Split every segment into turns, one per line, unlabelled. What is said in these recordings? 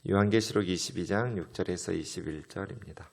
요한계시록 22장 6절에서 21절입니다.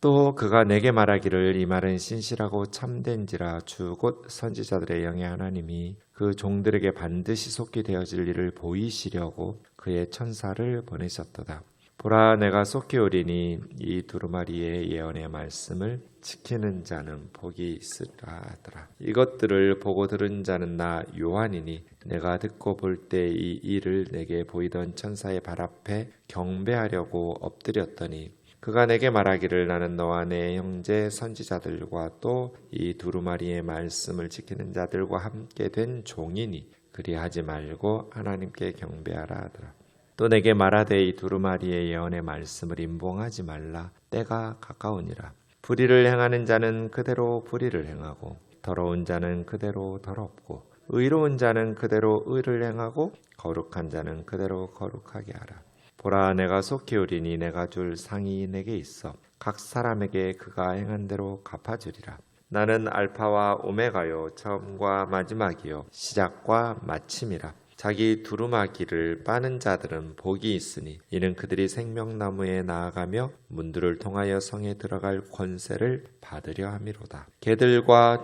또 그가 내게 말하기를 이 말은 신실하고 참된지라 주 곧 선지자들의 영의 하나님이 그 종들에게 반드시 속히 되어질 일을 보이시려고 그의 천사를 보내셨도다. 보라 내가 속히 오리니 이 두루마리의 예언의 말씀을 지키는 자는 복이 있으라 하더라. 이것들을 보고 들은 자는 나 요한이니 내가 듣고 볼 때 이 일을 내게 보이던 천사의 발 앞에 경배하려고 엎드렸더니 그가 내게 말하기를 나는 너와 내 형제 선지자들과 또 이 두루마리의 말씀을 지키는 자들과 함께 된 종이니 그리하지 말고 하나님께 경배하라 하더라. 또 내게 말하되 이 두루마리의 예언의 말씀을 임봉하지 말라. 때가 가까우니라. 불의를 행하는 자는 그대로 불의를 행하고 더러운 자는 그대로 더럽고 의로운 자는 그대로 의를 행하고 거룩한 자는 그대로 거룩하게 하라. 보라 내가 속히 오리니 내가 줄 상이 내게 있어 각 사람에게 그가 행한 대로 갚아주리라. 나는 알파와 오메가요 처음과 마지막이요 시작과 마침이라. 자기 두루마기를 빠는 자들은 복이 있으니 이는 그들이 생명나무에 나아가며 문들을 통하여 성에 들어갈 권세를 받으려 함이로다. 개들과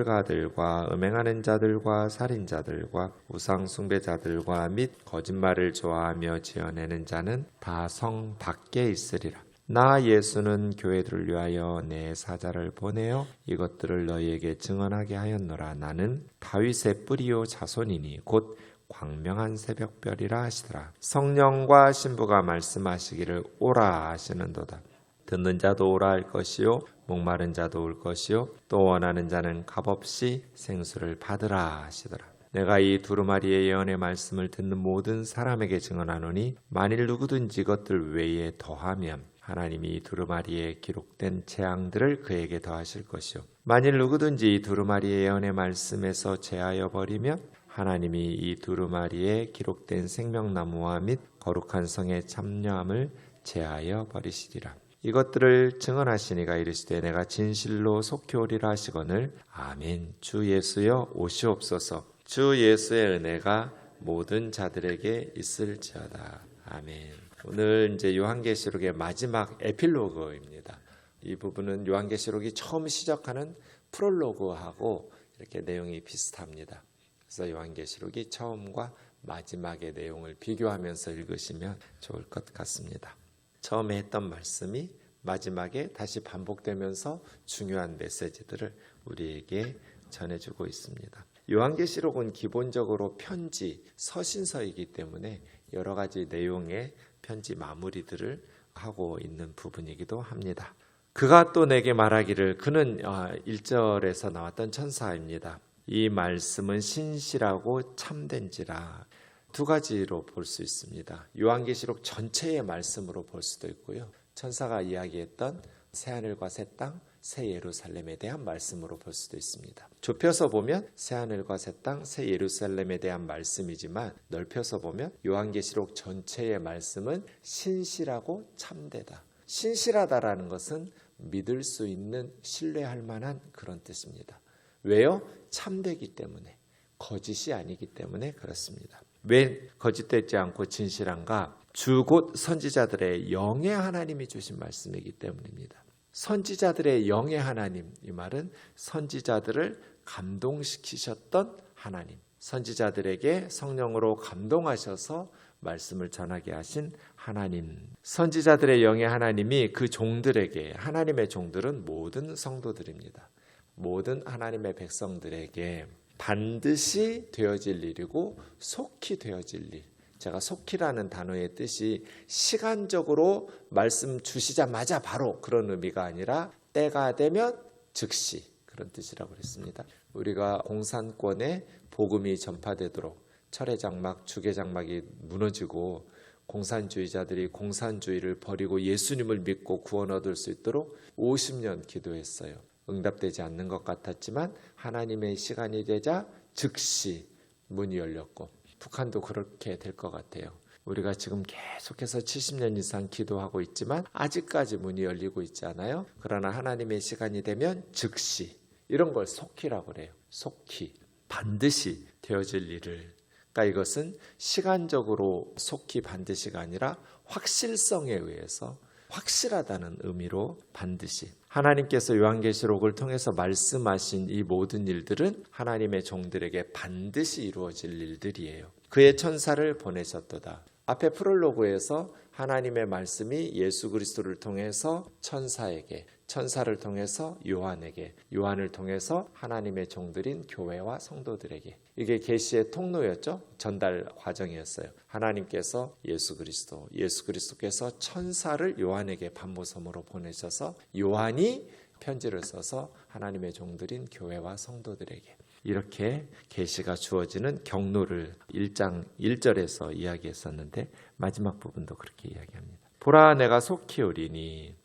점술가들과 음행하는 자들과 살인자들과 우상 숭배자들과 및 거짓말을 좋아하며 지어내는 자는 다 성 밖에 있으리라. 나 예수는 교회들을 위하여 내 사자를 보내어 이것들을 너희에게 증언하게 하였노라. 나는 다윗의 뿌리요 자손이니 곧 광명한 새벽별이라 하시더라. 성령과 신부가 말씀하시기를 오라 하시는도다. 듣는 자도 오라 할 것이요 목마른 자도 올 것이요 또 원하는 자는 값없이 생수를 받으라 하시더라. 내가 이 두루마리의 예언의 말씀을 듣는 모든 사람에게 증언하노니 만일 누구든지 이것들 외에 더하면 하나님이 이 두루마리에 기록된 재앙들을 그에게 더하실 것이요 만일 누구든지 이 두루마리의 예언의 말씀에서 제하여 버리면 하나님이 이 두루마리에 기록된 생명나무와 및 거룩한 성의 참여함을 제하여 버리시리라. 이것들을 증언하시니가 이르시되 내가 진실로 속히 오리라 하시거늘 아멘. 주 예수여 오시옵소서. 주 예수의 은혜가 모든 자들에게 있을지어다. 아멘. 오늘 이제 요한계시록의 마지막 에필로그입니다. 이 부분은 요한계시록이 처음 시작하는 프롤로그하고 이렇게 내용이 비슷합니다. 그래서 요한계시록이 처음과 마지막의 내용을 비교하면서 읽으시면 좋을 것 같습니다. 처음에 했던 말씀이 마지막에 다시 반복되면서 중요한 메시지들을 우리에게 전해주고 있습니다. 요한계시록은 기본적으로 편지, 서신서이기 때문에 여러 가지 내용의 편지 마무리들을 하고 있는 부분이기도 합니다. 그가 또 내게 말하기를 그는 1절에서 나왔던 천사입니다. 이 말씀은 신실하고 참된지라. 두 가지로 볼 수 있습니다. 요한계시록 전체의 말씀으로 볼 수도 있고요. 천사가 이야기했던 새하늘과 새 땅, 새 예루살렘에 대한 말씀으로 볼 수도 있습니다. 좁혀서 보면 새하늘과 새 땅, 새 예루살렘에 대한 말씀이지만 넓혀서 보면 요한계시록 전체의 말씀은 신실하고 참되다. 신실하다라는 것은 믿을 수 있는, 신뢰할 만한 그런 뜻입니다. 왜요? 참되기 때문에, 거짓이 아니기 때문에 그렇습니다. 왜 거짓되지 않고 진실한가? 주 곧 선지자들의 영의 하나님이 주신 말씀이기 때문입니다. 선지자들의 영의 하나님, 이 말은 선지자들을 감동시키셨던 하나님, 선지자들에게 성령으로 감동하셔서 말씀을 전하게 하신 하나님, 선지자들의 영의 하나님이 그 종들에게, 하나님의 종들은 모든 성도들입니다. 모든 하나님의 백성들에게 반드시 되어질 일이고 속히 되어질 일. 제가 속히라는 단어의 뜻이 시간적으로 말씀 주시자마자 바로 그런 의미가 아니라 때가 되면 즉시 그런 뜻이라고 그랬습니다. 우리가 공산권에 복음이 전파되도록 철회장막, 주계장막이 무너지고 공산주의자들이 공산주의를 버리고 예수님을 믿고 구원 얻을 수 있도록 50년 기도했어요. 응답되지 않는 것 같았지만 하나님의 시간이 되자 즉시 문이 열렸고 북한도 그렇게 될 것 같아요. 우리가 지금 계속해서 70년 이상 기도하고 있지만 아직까지 문이 열리고 있지 않아요? 그러나 하나님의 시간이 되면 즉시, 이런 걸 속히라고 그래요. 속히, 반드시 되어질 일을 그러니까 이것은 시간적으로 속히 반드시가 아니라 확실성에 의해서 확실하다는 의미로 반드시. 하나님께서 요한계시록을 통해서 말씀하신 이 모든 일들은 하나님의 종들에게 반드시 이루어질 일들이에요. 그의 천사를 보내셨도다. 앞에 프롤로그에서 하나님의 말씀이 예수 그리스도를 통해서 천사에게, 천사를 통해서 요한에게, 요한을 통해서 하나님의 종들인 교회와 성도들에게. 이게 계시의 통로였죠. 전달 과정이었어요. 하나님께서 예수 그리스도, 예수 그리스도께서 천사를 요한에게 반모섬으로 보내셔서 요한이 편지를 써서 하나님의 종들인 교회와 성도들에게. 이렇게 계시가 주어지는 경로를 1장 1절에서 이야기했었는데 마지막 부분도 그렇게 이야기합니다. 보라 내가 속히 오리니.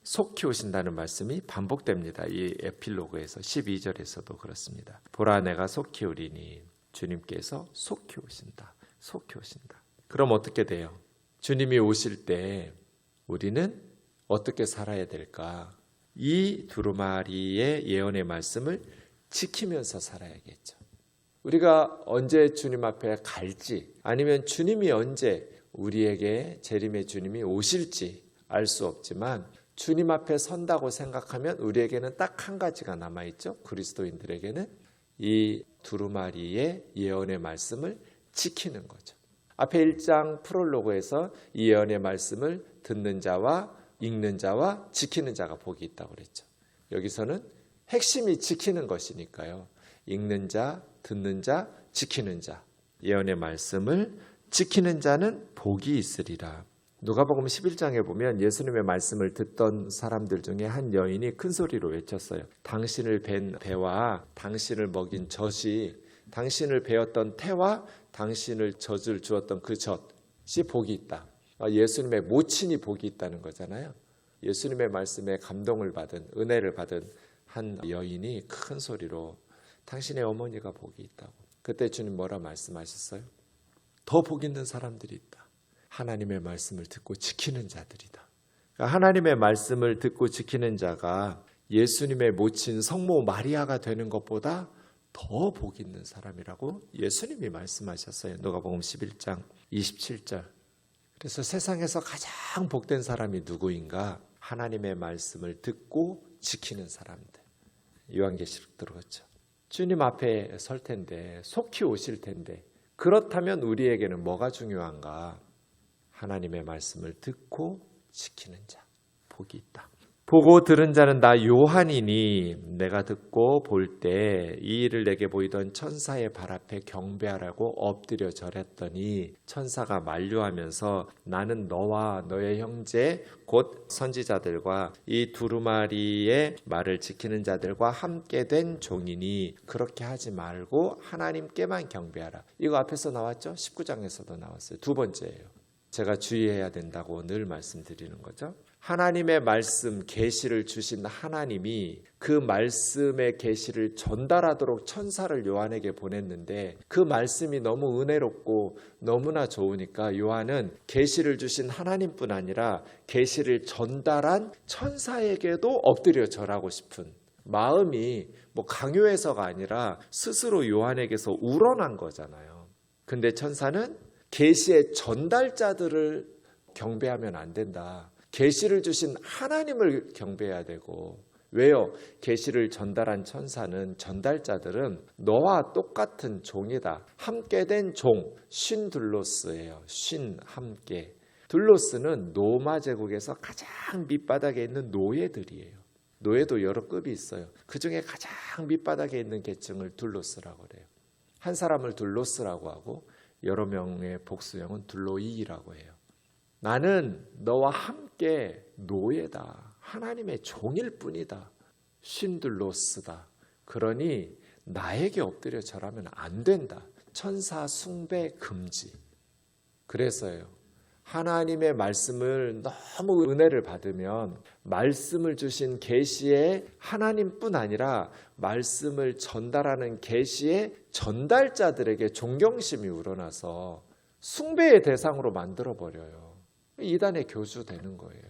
속히 오신다는 말씀이 반복됩니다. 이 에필로그에서 12절에서도 그렇습니다. 보라 내가 속히 오리니. 주님께서 속히 오신다. 속히 오신다. 그럼 어떻게 돼요? 주님이 오실 때 우리는 어떻게 살아야 될까? 이 두루마리의 예언의 말씀을 지키면서 살아야겠죠. 우리가 언제 주님 앞에 갈지, 아니면 주님이 언제 우리에게 재림의 주님이 오실지 알 수 없지만 주님 앞에 선다고 생각하면 우리에게는 딱 한 가지가 남아있죠. 그리스도인들에게는 이 두루마리의 예언의 말씀을 지키는 거죠. 앞에 1장 프롤로그에서 이 예언의 말씀을 듣는 자와 읽는 자와 지키는 자가 복이 있다고 그랬죠. 여기서는 핵심이 지키는 것이니까요. 읽는 자, 듣는 자, 지키는 자. 예언의 말씀을 지키는 자는 복이 있으리라. 누가복음 11장에 보면 예수님의 말씀을 듣던 사람들 중에 한 여인이 큰 소리로 외쳤어요. 당신을 뵌 배와 당신을 먹인 젖이, 당신을 배었던 태와 당신을 젖을 주었던 그 젖이 복이 있다. 예수님의 모친이 복이 있다는 거잖아요. 예수님의 말씀에 감동을 받은, 은혜를 받은 한 여인이 큰 소리로 당신의 어머니가 복이 있다고. 그때 주님 뭐라 말씀하셨어요? 더 복 있는 사람들이 있다. 하나님의 말씀을 듣고 지키는 자들이다. 그러니까 하나님의 말씀을 듣고 지키는 자가 예수님의 모친 성모 마리아가 되는 것보다 더 복 있는 사람이라고 예수님이 말씀하셨어요. 누가복음 11장 27절. 그래서 세상에서 가장 복된 사람이 누구인가? 하나님의 말씀을 듣고 지키는 사람들. 요한계시록 들어갔죠. 주님 앞에 설 텐데, 속히 오실 텐데, 그렇다면 우리에게는 뭐가 중요한가? 하나님의 말씀을 듣고 지키는 자, 복이 있다. 보고 들은 자는 나 요한이니 내가 듣고 볼 때 이 일을 내게 보이던 천사의 발 앞에 경배하라고 엎드려 절했더니 천사가 만류하면서 나는 너와 너의 형제 곧 선지자들과 이 두루마리의 말을 지키는 자들과 함께 된 종이니 그렇게 하지 말고 하나님께만 경배하라. 이거 앞에서 나왔죠? 19장에서도 나왔어요. 두 번째예요. 제가 주의해야 된다고 늘 말씀드리는 거죠. 하나님의 말씀, 계시를 주신 하나님이 그 말씀의 계시를 전달하도록 천사를 요한에게 보냈는데 그 말씀이 너무 은혜롭고 너무나 좋으니까 요한은 계시를 주신 하나님뿐 아니라 계시를 전달한 천사에게도 엎드려 절하고 싶은 마음이 강요해서가 아니라 스스로 요한에게서 우러난 거잖아요. 근데 천사는 계시의 전달자들을 경배하면 안 된다. 계시를 주신 하나님을 경배해야 되고. 왜요? 계시를 전달한 천사는, 전달자들은 너와 똑같은 종이다. 함께 된 종, 쉰둘로스예요. 쉰 함께. 둘로스는 로마 제국에서 가장 밑바닥에 있는 노예들이에요. 노예도 여러 급이 있어요. 그 중에 가장 밑바닥에 있는 계층을 둘로스라고 그래요. 한 사람을 둘로스라고 하고 여러 명의 복수형은 둘로이라고 해요. 나는 너와 함께 노예다. 하나님의 종일 뿐이다. 쉰둘로스다. 그러니 나에게 엎드려 절하면 안 된다. 천사 숭배 금지. 그래서요. 하나님의 말씀을 너무 은혜를 받으면 말씀을 주신 계시의 하나님뿐 아니라 말씀을 전달하는 계시의 전달자들에게 존경심이 우러나서 숭배의 대상으로 만들어버려요. 이단의 교주 되는 거예요.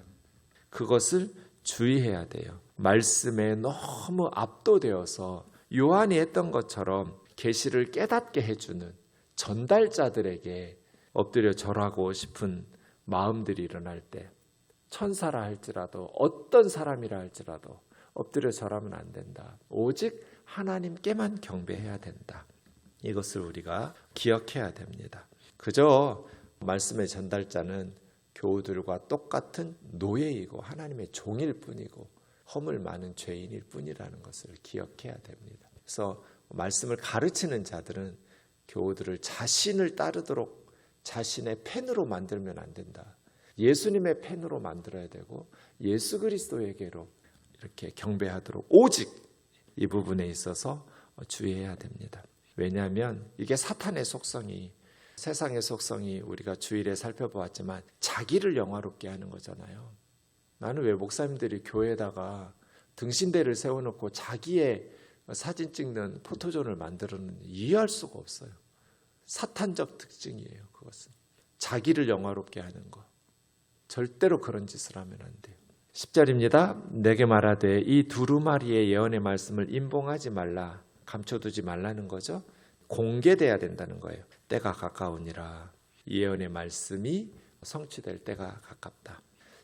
그것을 주의해야 돼요. 말씀에 너무 압도되어서 요한이 했던 것처럼 계시를 깨닫게 해주는, 전달자들에게 엎드려 절하고 싶은 마음들이 일어날 때 천사라 할지라도 어떤 사람이라 할지라도 엎드려 절하면 안 된다. 오직 하나님께만 경배해야 된다. 이것을 우리가 기억해야 됩니다. 그저 말씀의 전달자는 교우들과 똑같은 노예이고 하나님의 종일 뿐이고 허물 많은 죄인일 뿐이라는 것을 기억해야 됩니다. 그래서 말씀을 가르치는 자들은 교우들을 자신을 따르도록 자신의 펜으로 만들면 안 된다. 예수님의 펜으로 만들어야 되고 예수 그리스도에게로 이렇게 경배하도록 오직 이 부분에 있어서 주의해야 됩니다. 왜냐하면 이게 사탄의 속성이, 세상의 속성이 우리가 주일에 살펴보았지만 자기를 영화롭게 하는 거잖아요. 나는 왜 목사님들이 교회에다가 등신대를 세워놓고 자기의 사진 찍는 포토존을 만들었는지 이해할 수가 없어요. 사탄적 특징이에요. 그것은 자기를 영화롭게 하는 것. 절대로 그런 짓을 하면 안 돼요. 10절입니다. 내게 말하되 이 두루마리의 예언의 말씀을 임봉하지 말라, 감춰두지 말라는 거죠. 공개돼야 된다는 거예요. 때가 가까우니라. 예언의 말씀이 성취될 때가 가깝다.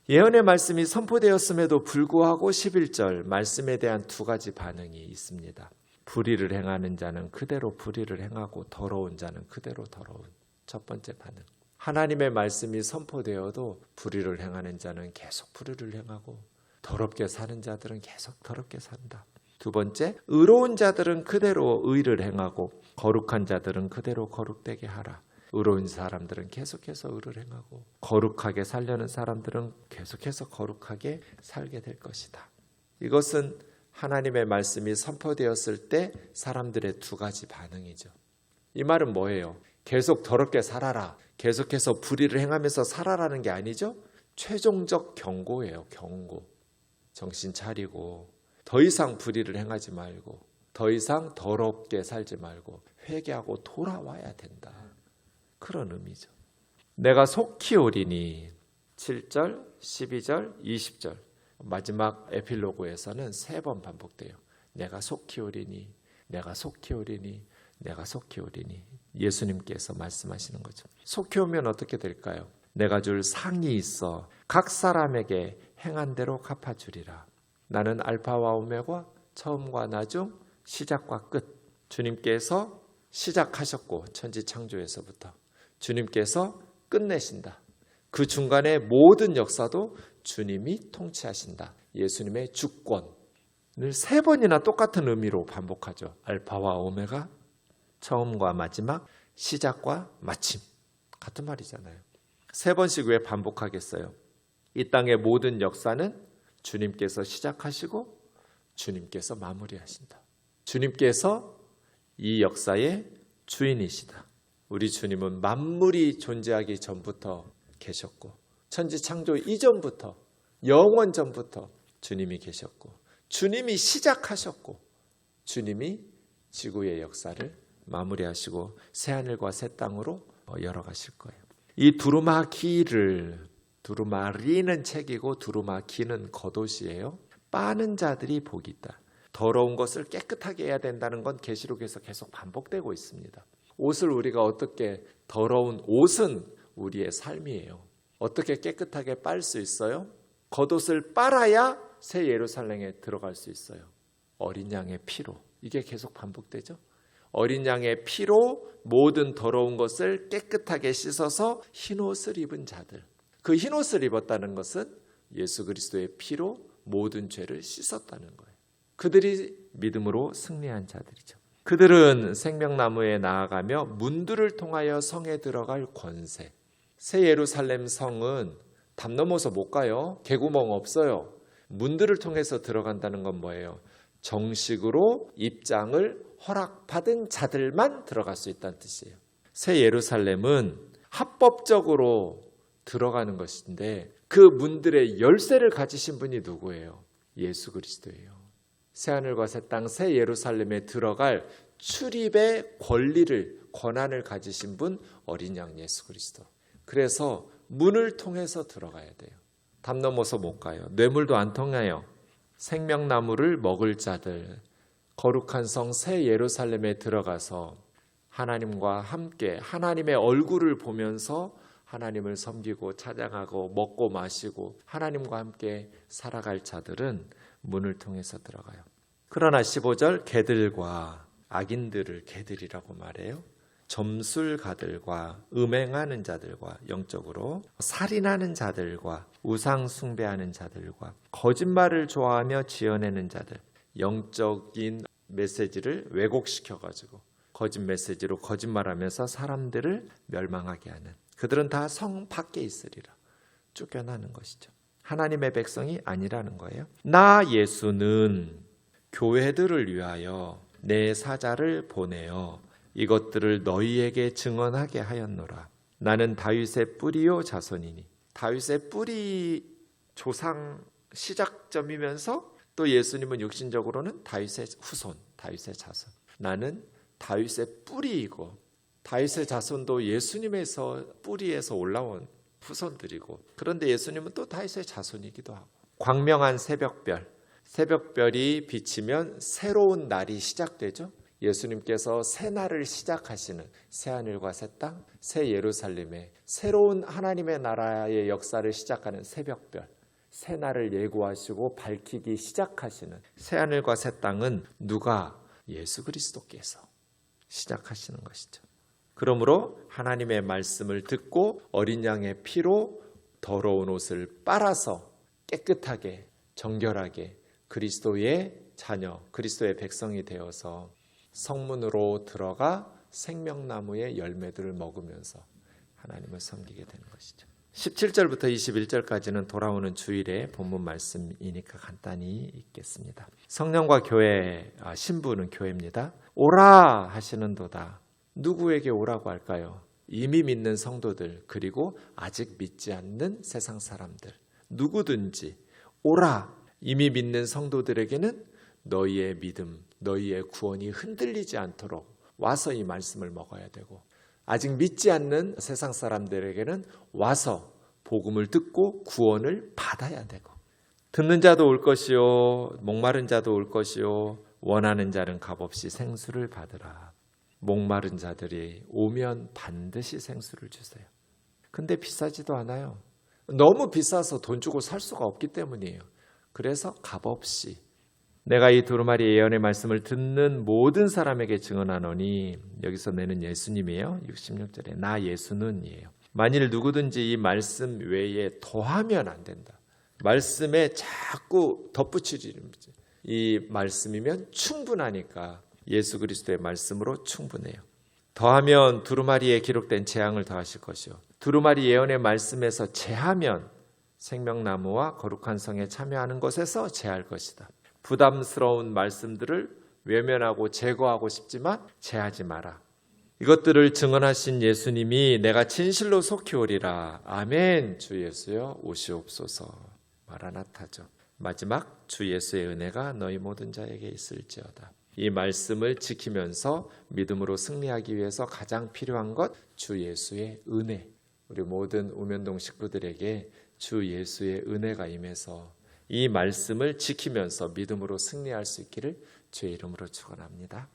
예언의 말씀이 선포되었음에도 불구하고 11절 말씀에 대한 두 가지 반응이 있습니다. 불의를 행하는 자는 그대로 불의를 행하고 더러운 자는 그대로 더러운. 첫 번째 반응. 하나님의 말씀이 선포되어도 불의를 행하는 자는 계속 불의를 행하고 더럽게 사는 자들은 계속 더럽게 산다. 두 번째, 의로운 자들은 그대로 의를 행하고 거룩한 자들은 그대로 거룩되게 하라. 의로운 사람들은 계속해서 의를 행하고 거룩하게 살려는 사람들은 계속해서 거룩하게 살게 될 것이다. 이것은 하나님의 말씀이 선포되었을 때 사람들의 두 가지 반응이죠. 이 말은 뭐예요? 계속 더럽게 살아라, 계속해서 불의를 행하면서 살아라는 게 아니죠. 최종적 경고예요. 경고. 정신 차리고 더 이상 불의를 행하지 말고 더 이상 더럽게 살지 말고 회개하고 돌아와야 된다. 그런 의미죠. 내가 속히 오리니 7절, 12절, 20절 마지막 에필로그에서는 3번 반복돼요. 내가 속히 오리니, 내가 속히 오리니, 내가 속히 오리니. 예수님께서 말씀하시는 거죠. 속히 오면 어떻게 될까요? 내가 줄 상이 있어 각 사람에게 행한 대로 갚아주리라. 나는 알파와 오메가, 처음과 나중, 시작과 끝. 주님께서 시작하셨고 천지 창조에서부터 주님께서 끝내신다. 그 중간의 모든 역사도 주님이 통치하신다. 예수님의 주권을 3번이나 똑같은 의미로 반복하죠. 알파와 오메가, 처음과 마지막, 시작과 마침. 같은 말이잖아요. 3번씩 왜 반복하겠어요? 이 땅의 모든 역사는 주님께서 시작하시고 주님께서 마무리하신다. 주님께서 이 역사의 주인이시다. 우리 주님은 만물이 존재하기 전부터 계셨고 천지 창조 이전부터 영원 전부터 주님이 계셨고 주님이 시작하셨고 주님이 지구의 역사를 마무리하시고 새하늘과 새 땅으로 열어가실 거예요. 이 두루마리는 책이고 두루마기는 겉옷이에요. 빠는 자들이 복이 있다. 더러운 것을 깨끗하게 해야 된다는 건 계시록에서 계속 반복되고 있습니다. 옷을 우리가 어떻게, 더러운 옷은 우리의 삶이에요. 어떻게 깨끗하게 빨 수 있어요? 겉옷을 빨아야 새 예루살렘에 들어갈 수 있어요. 어린 양의 피로. 이게 계속 반복되죠. 어린 양의 피로 모든 더러운 것을 깨끗하게 씻어서 흰옷을 입은 자들. 그 흰옷을 입었다는 것은 예수 그리스도의 피로 모든 죄를 씻었다는 거예요. 그들이 믿음으로 승리한 자들이죠. 그들은 생명나무에 나아가며 문들을 통하여 성에 들어갈 권세. 새 예루살렘 성은 담 넘어서 못 가요. 개구멍 없어요. 문들을 통해서 들어간다는 건 뭐예요? 정식으로 입장을 허락받은 자들만 들어갈 수 있다는 뜻이에요. 새 예루살렘은 합법적으로 들어가는 것인데 그 문들의 열쇠를 가지신 분이 누구예요? 예수 그리스도예요. 새하늘과 새 땅, 새 예루살렘에 들어갈 출입의 권한을 가지신 분 어린 양 예수 그리스도. 그래서 문을 통해서 들어가야 돼요. 담 넘어서 못 가요. 뇌물도 안 통해요. 생명나무를 먹을 자들, 거룩한 성 새 예루살렘에 들어가서 하나님과 함께 하나님의 얼굴을 보면서 하나님을 섬기고 찬양하고 먹고 마시고 하나님과 함께 살아갈 자들은 문을 통해서 들어가요. 그러나 15절 개들과 악인들을 개들이라고 말해요. 점술가들과 음행하는 자들과 영적으로 살인하는 자들과 우상 숭배하는 자들과 거짓말을 좋아하며 지어내는 자들, 영적인 메시지를 왜곡시켜가지고 거짓 메시지로 거짓말하면서 사람들을 멸망하게 하는 그들은 다 성 밖에 있으리라. 쫓겨나는 것이죠. 하나님의 백성이 아니라는 거예요. 나 예수는 교회들을 위하여 내 사자를 보내어 이것들을 너희에게 증언하게 하였노라. 나는 다윗의 뿌리요 자손이니. 다윗의 뿌리 조상 시작점이면서 또 예수님은 육신적으로는 다윗의 후손, 다윗의 자손. 나는 다윗의 뿌리이고 다윗의 자손도 예수님에서 뿌리에서 올라온 후손들이고 그런데 예수님은 또 다윗의 자손이기도 하고 광명한 새벽별이 비치면 새로운 날이 시작되죠. 예수님께서 새 날을 시작하시는 새하늘과 새 땅, 새 예루살렘에 새로운 하나님의 나라의 역사를 시작하는 새벽별, 새 날을 예고하시고 밝히기 시작하시는 새하늘과 새 땅은 누가? 예수 그리스도께서 시작하시는 것이죠. 그러므로 하나님의 말씀을 듣고 어린 양의 피로 더러운 옷을 빨아서 깨끗하게 정결하게 그리스도의 자녀, 그리스도의 백성이 되어서 성문으로 들어가 생명나무의 열매들을 먹으면서 하나님을 섬기게 되는 것이죠. 17절부터 21절까지는 돌아오는 주일의 본문 말씀이니까 간단히 읽겠습니다. 성령과 교회, 신부는 교회입니다. 오라 하시는도다. 누구에게 오라고 할까요? 이미 믿는 성도들 그리고 아직 믿지 않는 세상 사람들 누구든지 오라. 이미 믿는 성도들에게는 너희의 믿음, 너희의 구원이 흔들리지 않도록 와서 이 말씀을 먹어야 되고 아직 믿지 않는 세상 사람들에게는 와서 복음을 듣고 구원을 받아야 되고 듣는 자도 올 것이요 목마른 자도 올 것이요 원하는 자는 값없이 생수를 받으라. 목마른 자들이 오면 반드시 생수를 주세요. 근데 비싸지도 않아요. 너무 비싸서 돈 주고 살 수가 없기 때문이에요. 그래서 값없이 내가 이 두루마리 예언의 말씀을 듣는 모든 사람에게 증언하노니 여기서 내는 예수님이에요. 66절에 나 예수는이에요. 만일 누구든지 이 말씀 외에 더하면 안 된다. 말씀에 자꾸 덧붙이는 이 말씀이면 충분하니까 예수 그리스도의 말씀으로 충분해요. 더하면 두루마리에 기록된 재앙을 더하실 것이요. 두루마리 예언의 말씀에서 제하면 생명나무와 거룩한 성에 참여하는 것에서 제할 것이다. 부담스러운 말씀들을 외면하고 제거하고 싶지만 제하지 마라. 이것들을 증언하신 예수님이 내가 진실로 속히 오리라. 아멘. 주 예수여 오시옵소서. 마라나타죠. 마지막 주 예수의 은혜가 너희 모든 자에게 있을지어다. 이 말씀을 지키면서 믿음으로 승리하기 위해서 가장 필요한 것 주 예수의 은혜. 우리 모든 우면동 식구들에게 주 예수의 은혜가 임해서 이 말씀을 지키면서 믿음으로 승리할 수 있기를 주의 이름으로 축원합니다.